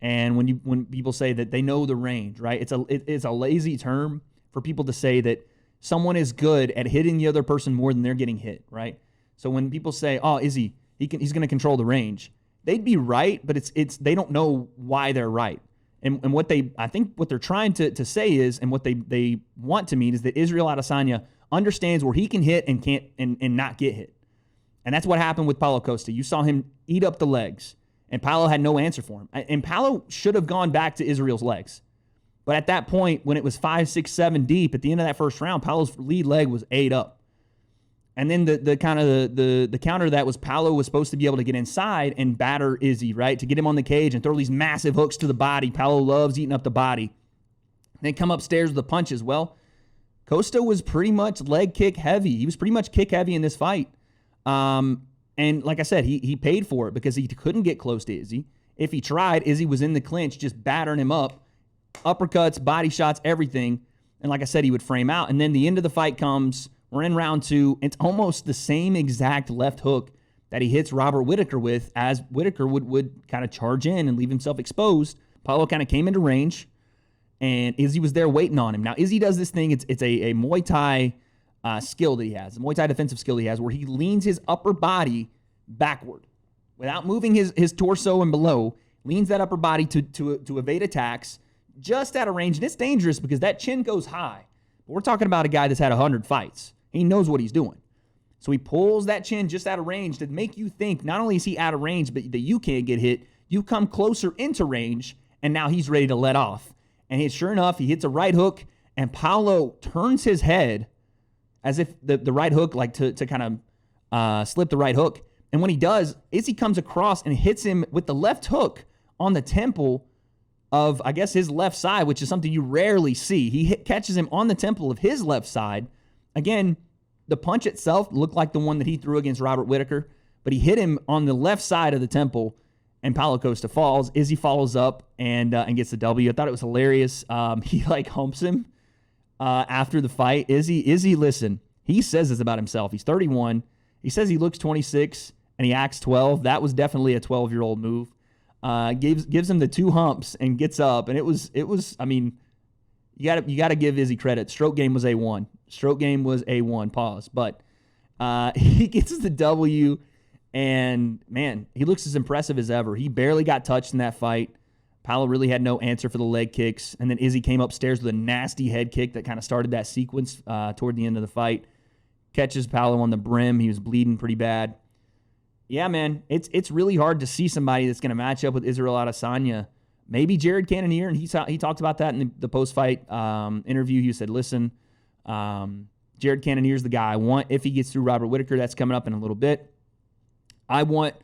and when people say that they know the range, right? It's a lazy term for people to say that someone is good at hitting the other person more than they're getting hit, right? So when people say, "Oh, Izzy, he's going to control the range," they'd be right, but it's they don't know why they're right. And I think what they're trying to say is, and what they want to mean is, that Israel Adesanya understands where he can hit and can't and not get hit. And that's what happened with Paulo Costa. You saw him eat up the legs, and Paulo had no answer for him. And Paulo should have gone back to Israel's legs. But at that point, when it was 5, 6, 7 deep, at the end of that first round, Paulo's lead leg was 8 up. And then the counter to that was Paulo was supposed to be able to get inside and batter Izzy, right? To get him on the cage and throw these massive hooks to the body. Paulo loves eating up the body. And then come upstairs with the punches. Well, Costa was pretty much leg kick heavy. He was pretty much kick heavy in this fight. And like I said, he paid for it, because he couldn't get close to Izzy. If he tried, Izzy was in the clinch, just battering him up. Uppercuts, body shots, everything. And like I said, he would frame out. And then the end of the fight comes. We're in round 2. It's almost the same exact left hook that he hits Robert Whittaker with, as Whittaker would kind of charge in and leave himself exposed. Paulo kind of came into range, and Izzy was there waiting on him. Now, Izzy does this thing. It's a Muay Thai skill that he has, a Muay Thai defensive skill he has, where he leans his upper body backward without moving his torso and below, leans that upper body to evade attacks, just out of range. And it's dangerous because that chin goes high. But we're talking about a guy that's had 100 fights. He knows what he's doing. So he pulls that chin just out of range to make you think not only is he out of range, but that you can't get hit. You come closer into range, and now he's ready to let off. And sure enough, he hits a right hook, and Paulo turns his head as if the right hook, like to kind of slip the right hook. And when he does, Izzy comes across and hits him with the left hook on the temple of, I guess, his left side, which is something you rarely see. He catches him on the temple of his left side. Again, the punch itself looked like the one that he threw against Robert Whittaker, but he hit him on the left side of the temple, and Paulo Costa falls. Izzy follows up and gets the W. I thought it was hilarious. He humps him after the fight. Izzy, listen, he says this about himself. He's 31. He says he looks 26 and he acts 12. That was definitely a 12-year-old move. Gives him the 2 humps and gets up, and it was. I mean, you got to give Izzy credit. Stroke game was A1. Stroke game was A1. Pause. But he gets the W, and man, he looks as impressive as ever. He barely got touched in that fight. Paulo really had no answer for the leg kicks, and then Izzy came upstairs with a nasty head kick that kind of started that sequence toward the end of the fight. Catches Paulo on the brim. He was bleeding pretty bad. Yeah, man, it's really hard to see somebody that's going to match up with Israel Adesanya. Maybe Jared Cannonier, and he talked about that in the post-fight interview. He said, listen, Jared Cannonier's the guy I want if he gets through Robert Whittaker. That's coming up in a little bit. I want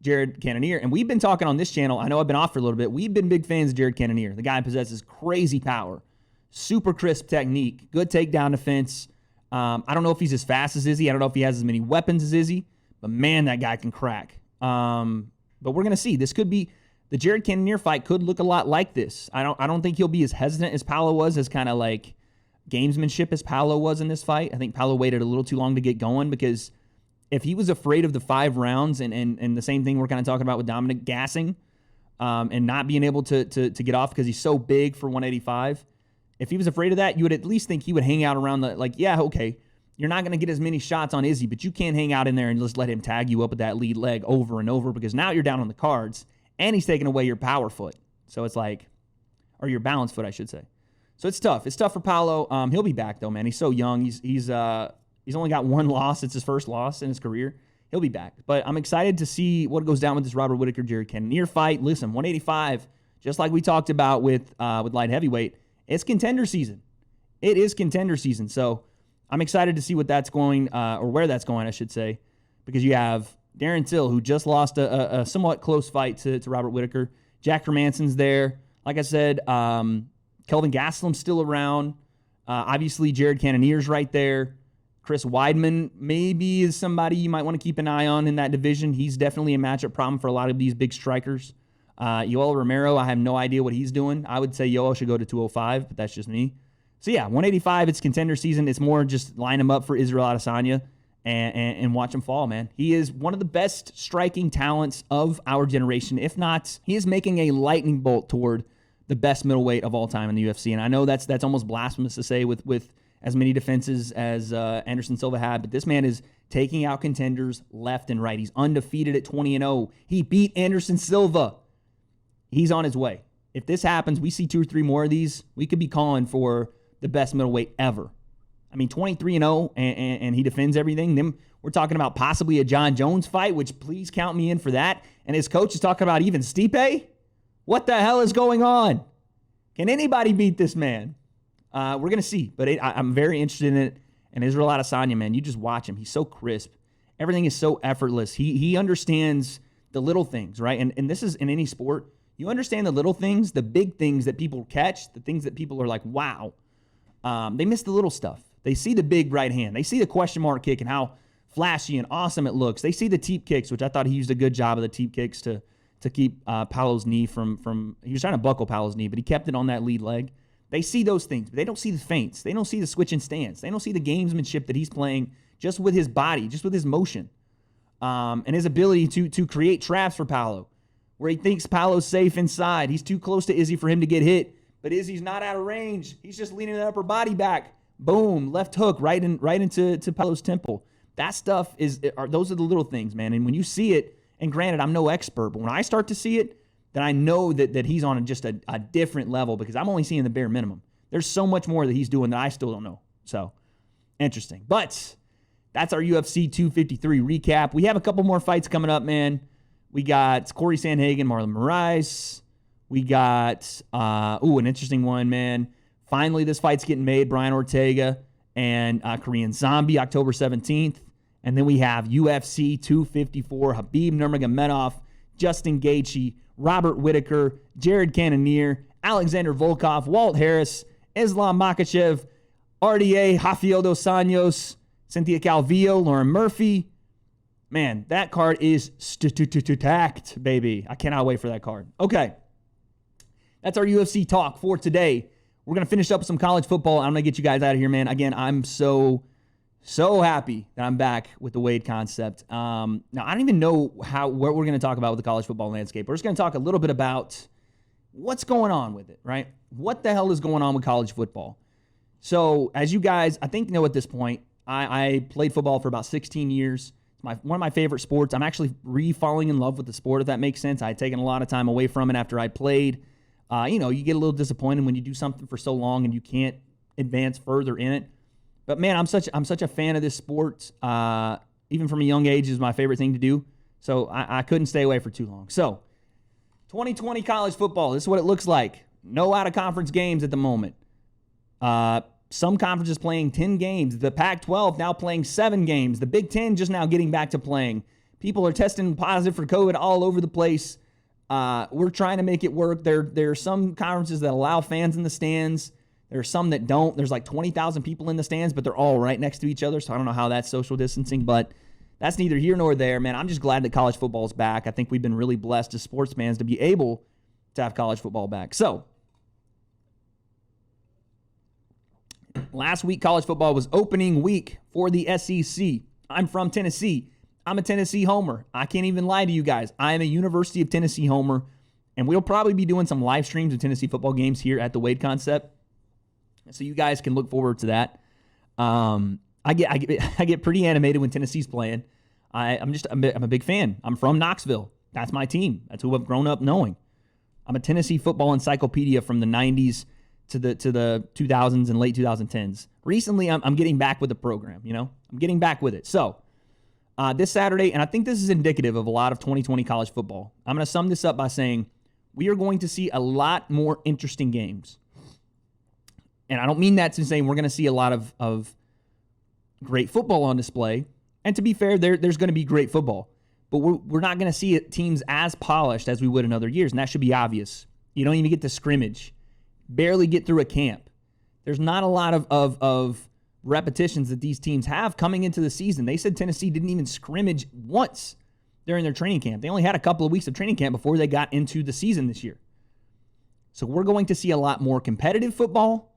Jared Cannonier, and we've been talking on this channel. I know I've been off for a little bit. We've been big fans of Jared Cannonier. The guy possesses crazy power, super crisp technique, good takedown defense. I don't know if he's as fast as Izzy. I don't know if he has as many weapons as Izzy. But man, that guy can crack. But we're gonna see. This could be the Jared Cannonier fight. Could look a lot like this. I don't think he'll be as hesitant as Paulo was, as kind of like gamesmanship as Paulo was in this fight. I think Paulo waited a little too long to get going, because if he was afraid of the 5 rounds and the same thing we're kind of talking about with Dominic gassing and not being able to get off because he's so big for 185. If he was afraid of that, you would at least think he would hang out around okay. You're not going to get as many shots on Izzy, but you can't hang out in there and just let him tag you up with that lead leg over and over, because now you're down on the cards and he's taking away your power foot. So it's like, or your balance foot, I should say. So it's tough. It's tough for Paulo. He'll be back though, man. He's so young. He's only got 1 loss. It's his first loss in his career. He'll be back. But I'm excited to see what goes down with this Robert Whittaker, Jared Cannonier fight. Listen, 185, just like we talked about with light heavyweight, it's contender season. It is contender season. So I'm excited to see what that's going, or where that's going, I should say, because you have Darren Till, who just lost a somewhat close fight to Robert Whittaker. Jack Hermansson's there. Like I said, Kelvin Gastelum's still around. Obviously, Jared Cannonier's right there. Chris Weidman maybe is somebody you might want to keep an eye on in that division. He's definitely a matchup problem for a lot of these big strikers. Yoel Romero, I have no idea what he's doing. I would say Yoel should go to 205, but that's just me. So yeah, 185, it's contender season. It's more just line him up for Israel Adesanya and watch him fall, man. He is one of the best striking talents of our generation. If not, he is making a lightning bolt toward the best middleweight of all time in the UFC. And I know that's almost blasphemous to say with as many defenses as Anderson Silva had, but this man is taking out contenders left and right. He's undefeated at 20-0. He beat Anderson Silva. He's on his way. If this happens, we see 2 or 3 more of these, we could be calling for the best middleweight ever. I mean, 23-0, and he defends everything. Then we're talking about possibly a John Jones fight, which please count me in for that. And his coach is talking about even Stipe. What the hell is going on? Can anybody beat this man? We're going to see, but I'm very interested in it. And Israel Adesanya, man, you just watch him. He's so crisp. Everything is so effortless. He understands the little things, right? And this is in any sport. You understand the little things, the big things that people catch, the things that people are like, wow. They miss the little stuff. They see the big right hand. They see the question mark kick and how flashy and awesome it looks. They see the teep kicks, which I thought he used a good job of the teep kicks to keep Paulo's knee from he was trying to buckle Paulo's knee, but he kept it on that lead leg. They see those things, but they don't see the feints. They don't see the switch in stance. They don't see the gamesmanship that he's playing just with his body, just with his motion, and his ability to create traps for Paulo, where he thinks Paulo's safe inside. He's too close to Izzy for him to get hit. But Izzy's not out of range. He's just leaning the upper body back. Boom, left hook right into Paulo's temple. That stuff those are the little things, man. And when you see it, and granted, I'm no expert, but when I start to see it, then I know that he's on just a different level, because I'm only seeing the bare minimum. There's so much more that he's doing that I still don't know. So, interesting. But that's our UFC 253 recap. We have a couple more fights coming up, man. We got Corey Sandhagen, Marlon Moraes. We got, an interesting one, man. Finally, this fight's getting made. Brian Ortega and Korean Zombie, October 17th. And then we have UFC 254, Khabib Nurmagomedov, Justin Gaethje, Robert Whittaker, Jared Cannonier, Alexander Volkov, Walt Harris, Islam Makhachev, RDA, Rafael dos Anjos, Cynthia Calvillo, Lauren Murphy. Man, that card is stacked, baby. I cannot wait for that card. Okay. That's our UFC talk for today. We're going to finish up some college football. I'm going to get you guys out of here, man. Again, I'm so happy that I'm back with the W.A.D.E concept. Now, I don't even know what we're going to talk about with the college football landscape. We're just going to talk a little bit about what's going on with it, right? What the hell is going on with college football? So, as you guys, I think, know at this point, I played football for about 16 years. It's one of my favorite sports. I'm actually falling in love with the sport, if that makes sense. I had taken a lot of time away from it after I played. You get a little disappointed when you do something for so long and you can't advance further in it. But man, I'm such a fan of this sport. Even from a young age, is my favorite thing to do. So I couldn't stay away for too long. So 2020 college football, this is what it looks like. No out-of-conference games at the moment. Some conferences playing 10 games. The Pac-12 now playing 7 games. The Big Ten just now getting back to playing. People are testing positive for COVID all over the place. We're trying to make it work. There are some conferences that allow fans in the stands. There are some that don't. There's like 20,000 people in the stands, but they're all right next to each other, so I don't know how that's social distancing, but that's neither here nor there, man. I'm just glad that college football is back. I think we've been really blessed as sports fans to be able to have college football back. So, last week, college football was opening week for the SEC. I'm from Tennessee. I'm a Tennessee homer. I can't even lie to you guys. I am a University of Tennessee homer, and we'll probably be doing some live streams of Tennessee football games here at the W.A.D.E concept, so you guys can look forward to that. I get pretty animated when Tennessee's playing. I'm a big fan. I'm from Knoxville. That's my team. That's who I've grown up knowing. I'm a Tennessee football encyclopedia from the 90s to the 2000s and late 2010s. Recently, I'm getting back with the program, I'm getting back with it. So, this Saturday, and I think this is indicative of a lot of 2020 college football, I'm going to sum this up by saying we are going to see a lot more interesting games. And I don't mean that to say we're going to see a lot of great football on display. And to be fair, there's going to be great football. But we're not going to see teams as polished as we would in other years, and that should be obvious. You don't even get to scrimmage. Barely get through a camp. There's not a lot of repetitions that these teams have coming into the season. They said Tennessee didn't even scrimmage once during their training camp. They only had a couple of weeks of training camp before they got into the season this year. So we're going to see a lot more competitive football.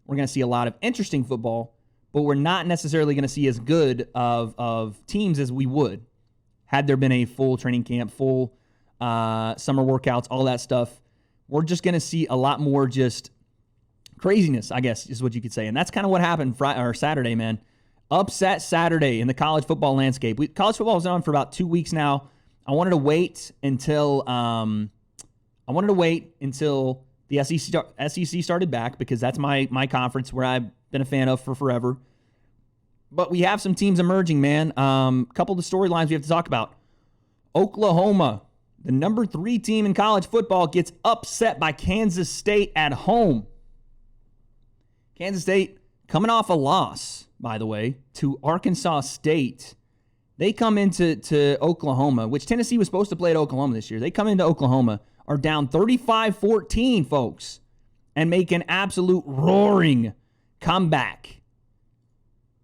We're going to see a lot of interesting football, but we're not necessarily going to see as good of teams as we would had there been a full training camp, full summer workouts, all that stuff. We're just going to see a lot more just craziness, I guess, is what you could say. And that's kind of what happened Saturday, man. Upset Saturday in the college football landscape. College football was on for about 2 weeks now. I wanted to wait until the SEC started back because that's my conference where I've been a fan of for forever. But we have some teams emerging, man. A couple of the storylines we have to talk about. Oklahoma, the number 3 team in college football, gets upset by Kansas State at home. Kansas State coming off a loss, by the way, to Arkansas State. They come into Oklahoma, which Tennessee was supposed to play at Oklahoma this year. They come into Oklahoma, are down 35-14, folks, and make an absolute roaring comeback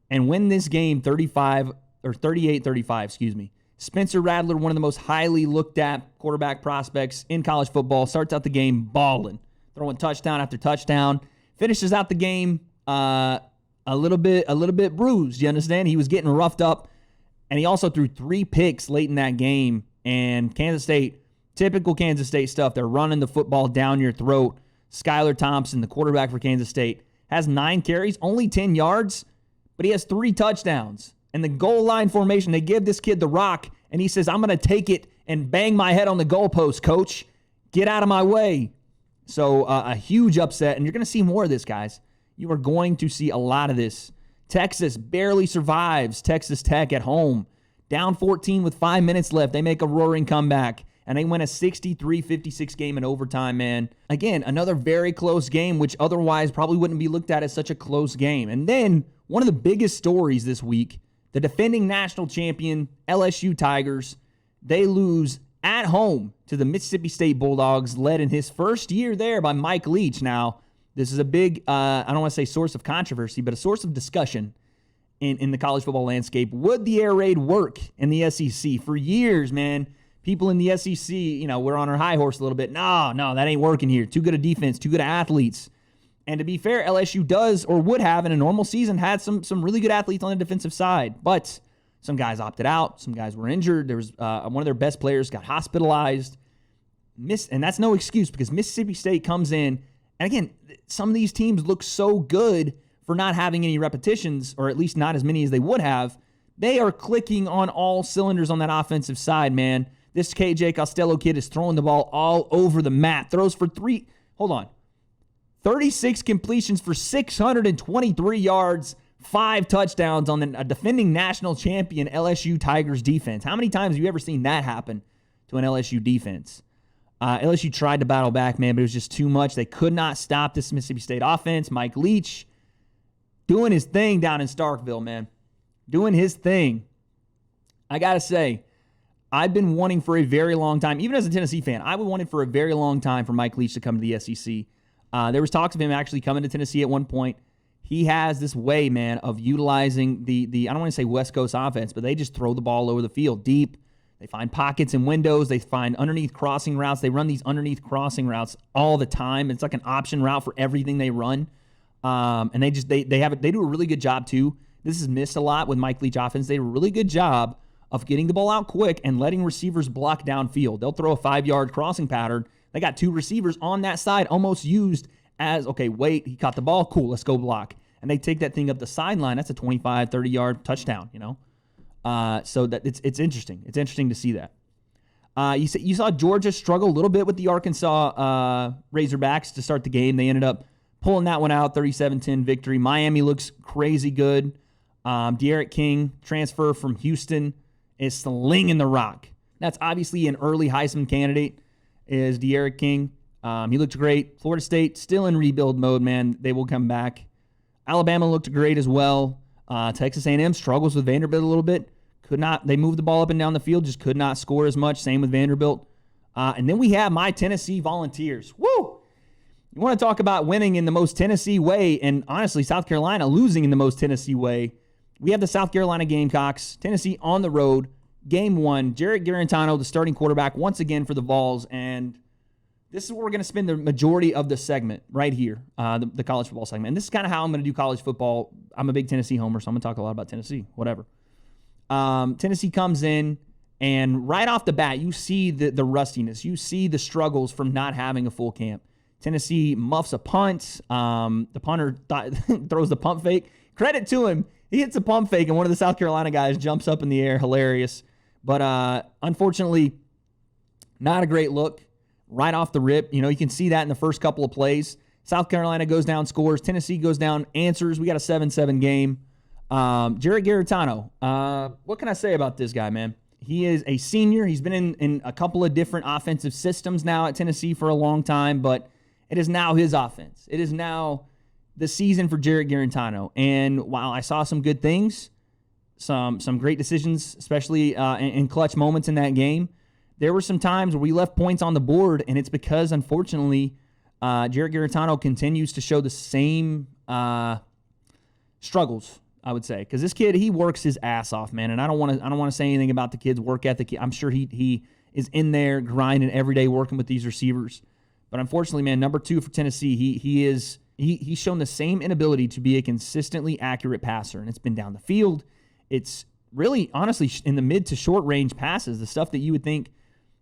and win this game 38-35, excuse me. Spencer Rattler, one of the most highly looked at quarterback prospects in college football, starts out the game balling, throwing touchdown after touchdown, finishes out the game a little bit bruised, you understand? He was getting roughed up, and he also threw 3 picks late in that game, and Kansas State, typical Kansas State stuff, they're running the football down your throat. Skylar Thompson, the quarterback for Kansas State, has 9 carries, only 10 yards, but he has 3 touchdowns. And the goal line formation, they give this kid the rock, and he says, I'm going to take it and bang my head on the goalpost, coach. Get out of my way. So a huge upset, and you're going to see more of this, guys. You are going to see a lot of this. Texas barely survives Texas Tech at home. Down 14 with 5 minutes left. They make a roaring comeback, and they win a 63-56 game in overtime, man. Again, another very close game, which otherwise probably wouldn't be looked at as such a close game. And then one of the biggest stories this week, The defending national champion LSU Tigers, they lose at home to the Mississippi State Bulldogs, led in his first year there by Mike Leach. Now, this is a big, I don't want to say source of controversy, but a source of discussion in the college football landscape. Would the air raid work in the SEC? For years, man, people in the SEC, we're on our high horse a little bit. No, that ain't working here. Too good a defense, too good of athletes. And to be fair, LSU does, or would have in a normal season, had some really good athletes on the defensive side. But some guys opted out. Some guys were injured. There was one of their best players got hospitalized. And that's no excuse, because Mississippi State comes in. And again, some of these teams look so good for not having any repetitions, or at least not as many as they would have. They are clicking on all cylinders on that offensive side, man. This KJ Costello kid is throwing the ball all over the mat. Throws for 36 completions for 623 yards, 5 touchdowns on a defending national champion LSU Tigers defense. How many times have you ever seen that happen to an LSU defense? LSU tried to battle back, man, but it was just too much. They could not stop this Mississippi State offense. Mike Leach doing his thing down in Starkville, man. Doing his thing. I got to say, I've been wanting for a very long time, even as a Tennessee fan, I would want it for a very long time for Mike Leach to come to the SEC. There was talks of him actually coming to Tennessee at one point. He has this way, man, of utilizing the I don't want to say West Coast offense, but they just throw the ball over the field deep. They find pockets and windows. They find underneath crossing routes. They run these underneath crossing routes all the time. It's like an option route for everything they run. And they do a really good job too. This is missed a lot with Mike Leach offense. They do a really good job of getting the ball out quick and letting receivers block downfield. They'll throw a 5-yard crossing pattern. They got 2 receivers on that side, almost used as, okay, wait, he caught the ball. Cool, let's go block. And they take that ththing up the sideline. That's a 25, 30-yard touchdown, So that it's interesting. It's interesting to see that. You saw Georgia struggle a little bit with the Arkansas Razorbacks to start the game. They ended up pulling that one out, 37-10 victory. Miami looks crazy good. De'Aaron King, transfer from Houston, is slinging the rock. That's obviously an early Heisman candidate, is De'Aaron King. He looked great. Florida State still in rebuild mode, man. They will come back. Alabama looked great as well. Texas A&M struggles with Vanderbilt a little bit. They moved the ball up and down the field, just could not score as much. Same with Vanderbilt. And then we have my Tennessee Volunteers. Woo! You want to talk about winning in the most Tennessee way, and honestly, South Carolina losing in the most Tennessee way. We have the South Carolina Gamecocks, Tennessee on the road, game 1. Jarrett Garantano, the starting quarterback, once again for the Vols, and this is where we're going to spend the majority of the segment right here, the college football segment. And this is kind of how I'm going to do college football. I'm a big Tennessee homer, so I'm going to talk a lot about Tennessee, whatever. Tennessee comes in, and right off the bat, you see the rustiness. You see the struggles from not having a full camp. Tennessee muffs a punt. The punter throws the pump fake. Credit to him. He hits a pump fake, and one of the South Carolina guys jumps up in the air. Hilarious. But unfortunately, not a great look right off the rip. You can see that in the first couple of plays. South Carolina goes down, scores. Tennessee goes down, answers. We got a 7-7 game. Jarrett Garantano. What can I say about this guy, man? He is a senior. He's been in a couple of different offensive systems now at Tennessee for a long time, but it is now his offense. It is now the season for Jarrett Garantano. And while I saw some good things, some great decisions, especially in clutch moments in that game, there were some times where we left points on the board, and it's because, unfortunately, Jarrett Garantano continues to show the same struggles, I would say, because this kid, he works his ass off, man. And I don't want to say anything about the kid's work ethic. I'm sure he is in there grinding every day, working with these receivers. But unfortunately, man, number 2 for Tennessee, he's shown the same inability to be a consistently accurate passer, and it's been down the field. It's really, honestly, in the mid to short range passes, the stuff that you would think,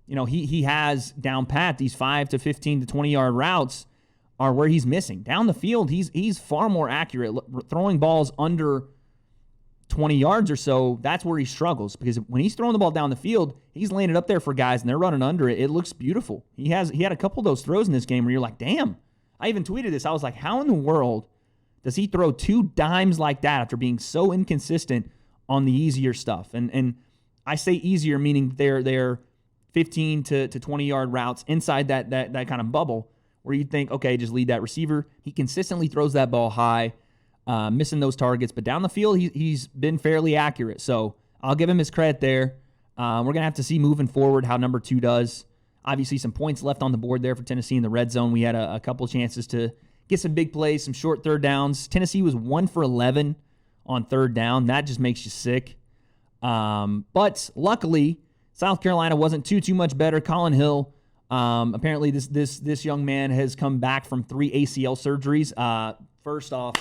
he has down pat. These 5 to 15 to 20 yard routes are where he's missing. Down the field, he's far more accurate. Throwing balls under 20 yards or so, that's where he struggles, because when he's throwing the ball down the field, he's laying it up there for guys and they're running under it. It looks beautiful. He had a couple of those throws in this game where you're like, damn. I even tweeted this. I was like, how in the world does he throw 2 dimes like that after being so inconsistent on the easier stuff? And I say easier, meaning they're 15 to 20 yard routes inside that kind of bubble where you think, okay, just lead that receiver. He consistently throws that ball high. missing those targets. But down the field, he's been fairly accurate. So I'll give him his credit there. We're going to have to see moving forward how number 2 does. Obviously, some points left on the board there for Tennessee in the red zone. We had a couple chances to get some big plays, some short third downs. Tennessee was 1 for 11 on third down. That just makes you sick. But luckily, South Carolina wasn't too much better. Colin Hill, apparently this young man has come back from 3 ACL surgeries. First off,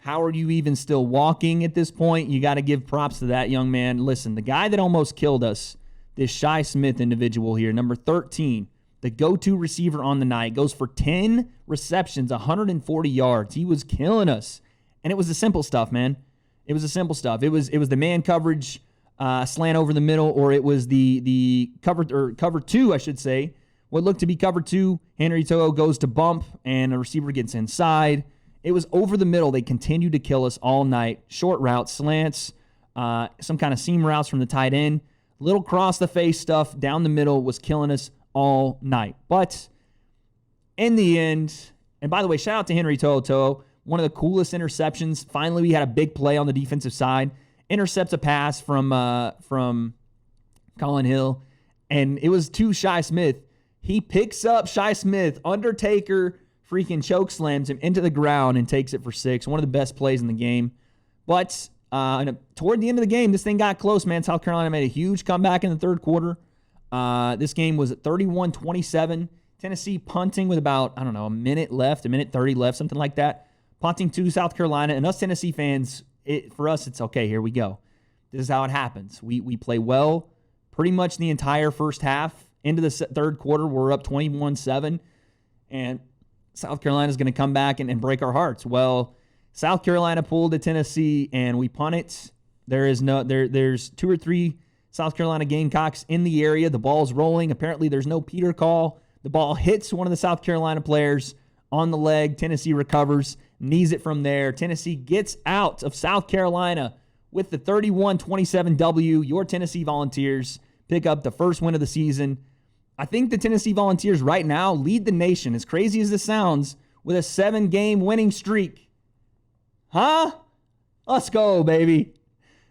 how are you even still walking at this point? You got to give props to that young man. Listen, the guy that almost killed us, this Shi Smith individual here, number 13, the go-to receiver on the night, goes for 10 receptions, 140 yards. He was killing us. And it was the simple stuff, man. It was the simple stuff. It was the man coverage, slant over the middle, or it was the cover 2, I should say. What looked to be cover 2, Henry To'o goes to bump, and a receiver gets inside. It was over the middle. They continued to kill us all night. Short routes, slants, some kind of seam routes from the tight end. Little cross-the-face stuff down the middle was killing us all night. But in the end, and by the way, shout out to Henry To'o, one of the coolest interceptions. Finally, we had a big play on the defensive side. Intercepts a pass from Colin Hill, and it was to Shi Smith. He picks up Shi Smith, Undertaker freaking choke slams him into the ground and takes it for 6. One of the best plays in the game. But toward the end of the game, this thing got close, man. South Carolina made a huge comeback in the third quarter. This game was at 31-27. Tennessee punting with about, a minute left, a minute 30 left, something like that. Punting to South Carolina. And us Tennessee fans, for us, it's okay. Here we go. This is how it happens. We play well pretty much the entire first half. Into the third quarter, we're up 21-7. And South Carolina is going to come back and break our hearts. Well, South Carolina pulled to Tennessee, and we punt it. There's 2 or 3 South Carolina Gamecocks in the area. The ball's rolling. Apparently, there's no Peter call. The ball hits one of the South Carolina players on the leg. Tennessee recovers, knees it from there. Tennessee gets out of South Carolina with the 31-27 W. Your Tennessee Volunteers pick up the first win of the season. I think the Tennessee Volunteers right now lead the nation, as crazy as this sounds, with a 7-game winning streak. Huh? Let's go, baby.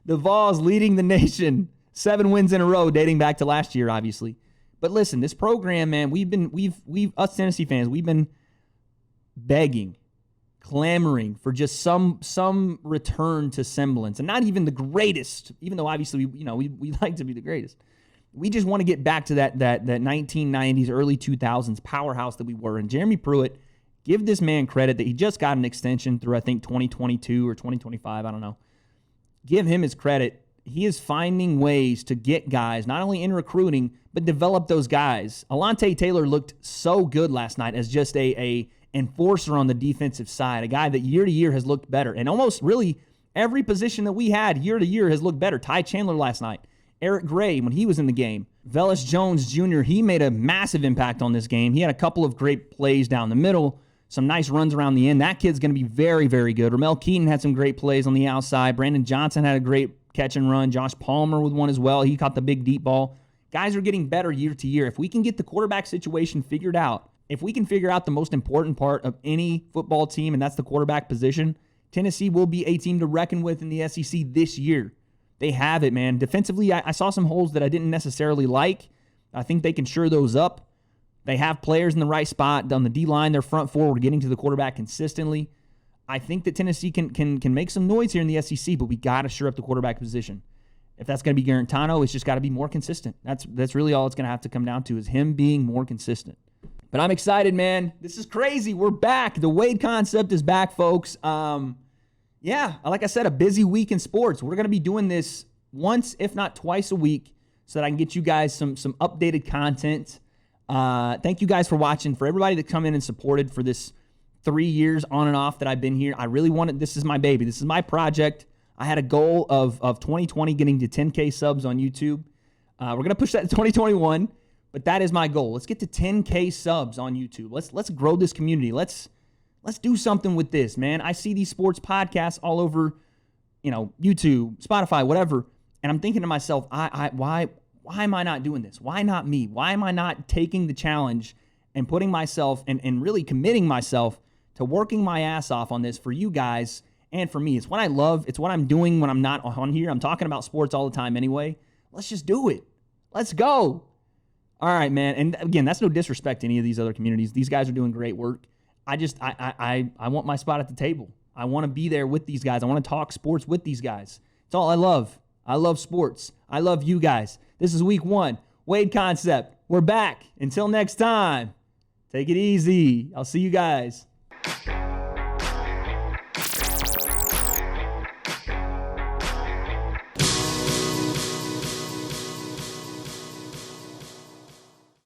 The Vols leading the nation. 7 wins in a row, dating back to last year, obviously. But listen, this program, man, us Tennessee fans, we've been begging, clamoring for just some return to semblance, and not even the greatest, even though obviously we like to be the greatest. We just want to get back to that 1990s, early 2000s powerhouse that we were. And Jeremy Pruitt, give this man credit that he just got an extension through, I think, 2022 or 2025. I don't know. Give him his credit. He is finding ways to get guys, not only in recruiting, but develop those guys. Alontae Taylor looked so good last night as just a enforcer on the defensive side, a guy that year to year has looked better. And almost really every position that we had year to year has looked better. Ty Chandler last night. Eric Gray, when he was in the game. Velus Jones Jr., he made a massive impact on this game. He had a couple of great plays down the middle, some nice runs around the end. That kid's going to be very, very good. Ramel Keaton had some great plays on the outside. Brandon Johnson had a great catch and run. Josh Palmer with one as well. He caught the big deep ball. Guys are getting better year to year. If we can get the quarterback situation figured out, if we can figure out the most important part of any football team, and that's the quarterback position, Tennessee will be a team to reckon with in the SEC this year. They have it, man. Defensively, I saw some holes that I didn't necessarily like. I think they can shore those up. They have players in the right spot. On the D-line, their front four, we're getting to the quarterback consistently. I think that Tennessee can make some noise here in the SEC, but we got to shore up the quarterback position. If that's going to be Garantano, it's just got to be more consistent. That's really all it's going to have to come down to, is him being more consistent. But I'm excited, man. This is crazy. We're back. The W.A.D.E concept is back, folks. Yeah, like I said, a busy week in sports. We're going to be doing this once, if not twice a week, so that I can get you guys some updated content. Thank you guys for watching. For everybody that come in and supported for this 3 years on and off that I've been here, I really wanted, this is my baby. This is my project. I had a goal of 2020 getting to 10K subs on YouTube. We're going to push that to 2021, but that is my goal. Let's get to 10K subs on YouTube. Let's grow this community. Let's do something with this, man. I see these sports podcasts all over, YouTube, Spotify, whatever, and I'm thinking to myself, why am I not doing this? Why not me? Why am I not taking the challenge and putting myself and really committing myself to working my ass off on this for you guys and for me. It's what I love. It's what I'm doing when I'm not on here. I'm talking about sports all the time anyway. Let's just do it. Let's go. All right, man. And again, that's no disrespect to any of these other communities. These guys are doing great work. I want my spot at the table. I want to be there with these guys. I want to talk sports with these guys. It's all I love. I love sports. I love you guys. This is week 1. Wade Concept. We're back. Until next time, take it easy. I'll see you guys.